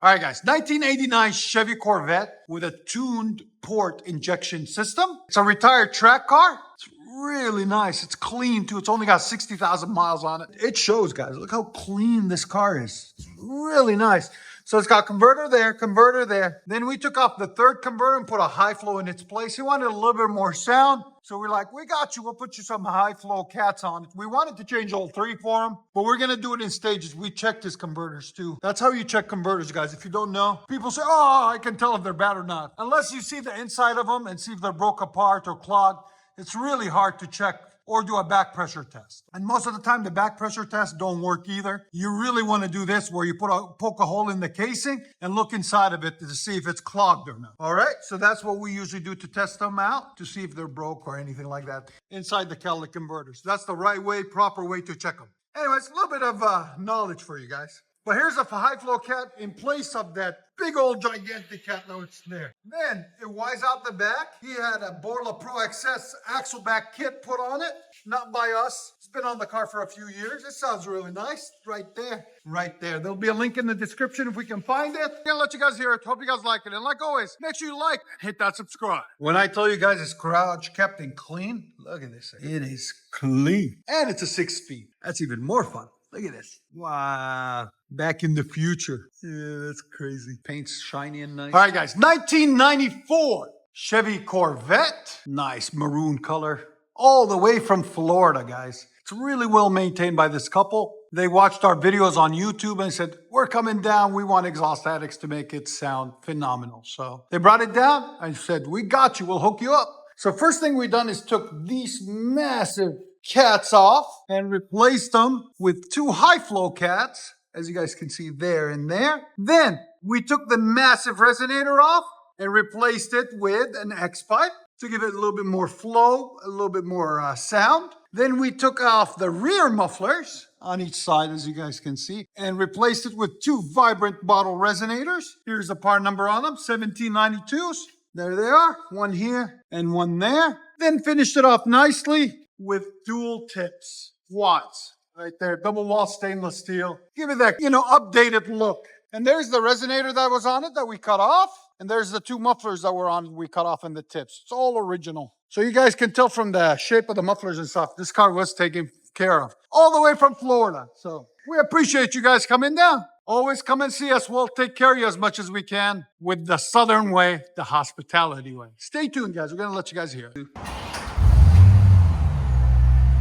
All right, guys, 1989 Chevy Corvette with a tuned port injection system. It's a retired track car. It's really nice. It's clean too. It's only got 60,000 miles on it. It shows, guys. Look how clean this car is. It's really nice. So it's got converter there, converter there. Then we took off the third converter and put a high flow in its place. He wanted a little bit more sound. So we're like, we got you. We'll put you some high flow cats on it. We wanted to change all three for him, but we're going to do it in stages. We checked his converters too. That's how you check converters, guys. If you don't know, people say, oh, I can tell if they're bad or not. Unless you see the inside of them and see if they're broke apart or clogged, it's really hard to check or do a back pressure test. And most of the time, the back pressure tests don't work either. You really want to do this where you poke a hole in the casing and look inside of it to see if it's clogged or not. All right, so that's what we usually do to test them out, to see if they're broke or anything like that inside the catalytic converters. That's the right way, proper way to check them. Anyways, a little bit of knowledge for you guys. But here's a high flow cat in place of that big old gigantic cat that was there. Then it wires out the back. He had a Borla ProXS axle back kit put on it, not by us. It's been on the car for a few years. It sounds really nice. Right there. Right there. There'll be a link in the description if we can find it. I'm gonna let you guys hear it. Hope you guys like it. And like always, make sure you like, hit that subscribe. When I tell you guys it's garage kept and clean, look at this. It is clean. And it's a 6-speed. That's even more fun. Look at this. Wow. Back in the future. Yeah, that's crazy. Paint's shiny and nice. All right, guys. 1994 Chevy Corvette. Nice maroon color. All the way from Florida, guys. It's really well maintained by this couple. They watched our videos on YouTube and said, we're coming down. We want exhaust addicts to make it sound phenomenal. So they brought it down. I said, we got you. We'll hook you up. So first thing we done is took these massive cats off and replaced them with two high flow cats, as you guys can see there and there. Then we took the massive resonator off and replaced it with an X pipe to give it a little bit more flow, a little bit more sound. Then we took off the rear mufflers on each side, as you guys can see, and replaced it with two vibrant bottle resonators. Here's the part number on them, 1792s. There they are, one here and one there. Then finished it off nicely with dual tips, watts, right there, double wall stainless steel. Give it that, updated look. And there's the resonator that was on it that we cut off. And there's the two mufflers that were on it we cut off in the tips. It's all original. So you guys can tell from the shape of the mufflers and stuff, this car was taken care of. All the way from Florida. So we appreciate you guys coming down. Always come and see us. We'll take care of you as much as we can with the Southern way, the hospitality way. Stay tuned, guys. We're going to let you guys hear. You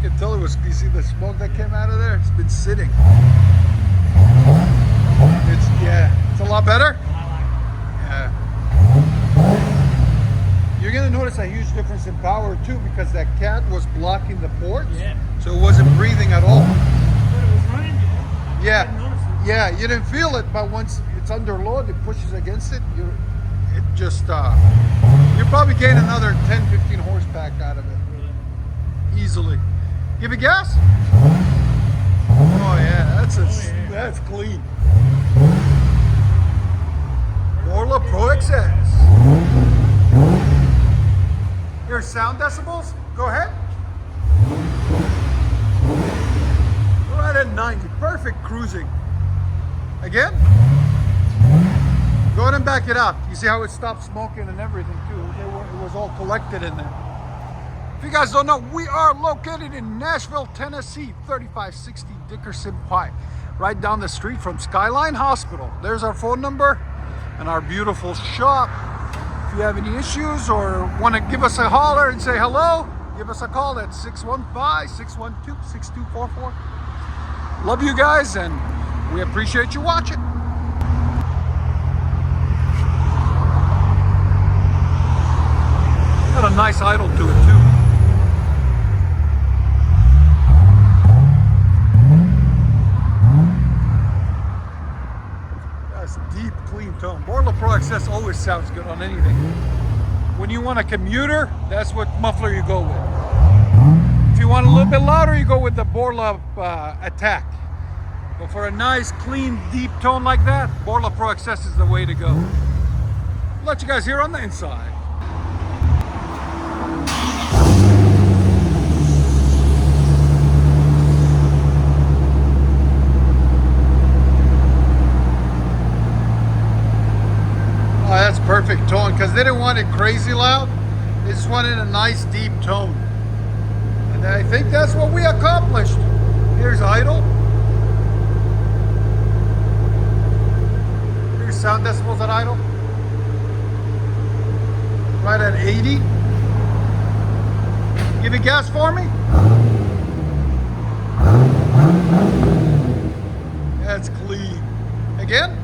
can tell it was, you see the smoke that came out of there? It's been sitting. It's a lot better? Yeah. You're going to notice a huge difference in power too because that cat was blocking the ports. Yeah. So it wasn't breathing at all. But it was running, Yeah, you didn't feel it, but once it's under load, it pushes against it. You probably gain another 10, 15 horsepower out of it. Really? Easily. Give it gas? Oh yeah, that's clean. Borla ProXS. Here's sound decibels. Go ahead. Right at 90. Perfect cruising. Again. Go ahead and back it up. You see how it stopped smoking and everything too. It was all collected in there. If you guys don't know, we are located in Nashville, Tennessee, 3560 Dickerson Pike, right down the street from Skyline Hospital. There's our phone number and our beautiful shop. If you have any issues or want to give us a holler and say hello, give us a call at 615-612-6244. Love you guys and we appreciate you watching. Got a nice idle to it too. Deep, clean tone. Borla ProXS always sounds good on anything. When you want a commuter, that's what muffler you go with. If you want a little bit louder, you go with the Borla Attack. But for a nice, clean, deep tone like that, Borla ProXS is the way to go. Let you guys hear on the inside. perfect tone because they didn't want it crazy loud. They just wanted a nice deep tone. And I think that's what we accomplished. Here's idle. Here's sound decibels at idle. Right at 80. Give it gas for me. That's clean. Again.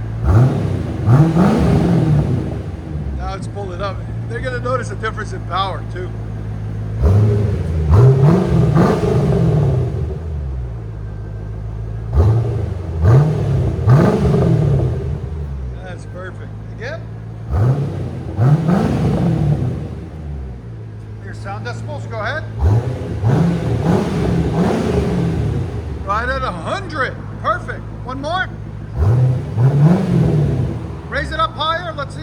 Now it's pulling up. They're gonna notice a difference in power too. That's perfect. Again. Here's sound decibels. Go ahead. Right at 100. Perfect. One more. Raise it up higher. Let's see.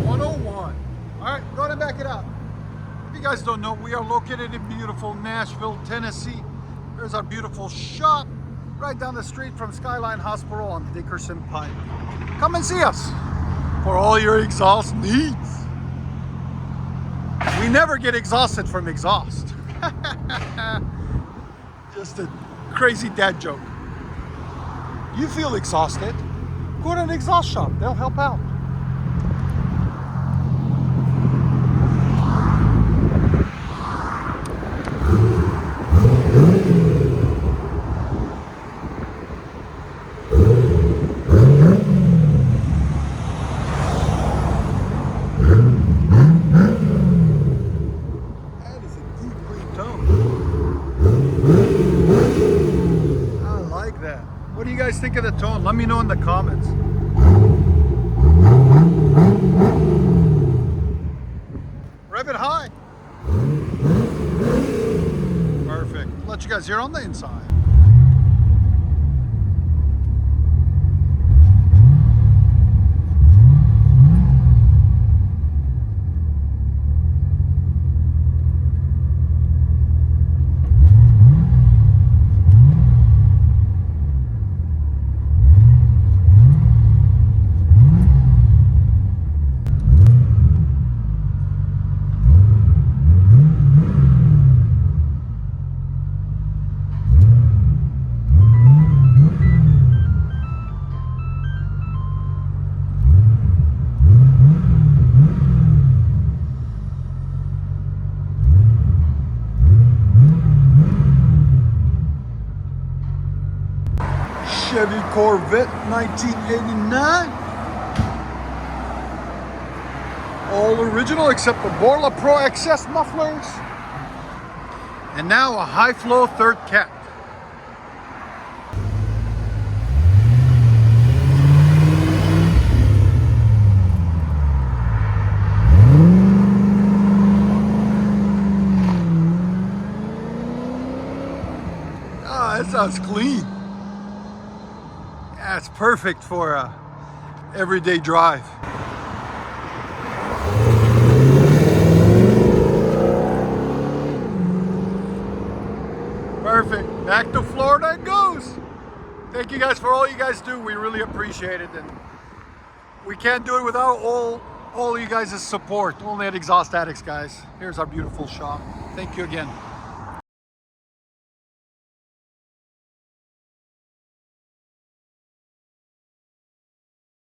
101. All right, go ahead and back it up. If you guys don't know, we are located in beautiful Nashville, Tennessee. There's our beautiful shop right down the street from Skyline Hospital on Dickerson Pike. Come and see us for all your exhaust needs. We never get exhausted from exhaust. Just a crazy dad joke. You feel exhausted? Go to an exhaust shop. They'll help out. That is a deep green tone. I like that. What do you guys think of the tone? Let me know in the comments. Rev it high. Perfect. Let you guys hear on the inside. Chevy Corvette 1989. All original except the Borla ProXS mufflers. And now a high flow third cat. Ah, that sounds clean. That's perfect for a everyday drive. Perfect. Back to Florida it goes. Thank you guys for all you guys do. We really appreciate it. And we can't do it without all you guys' support. Only at Exhaust Addicts, guys. Here's our beautiful shop. Thank you again.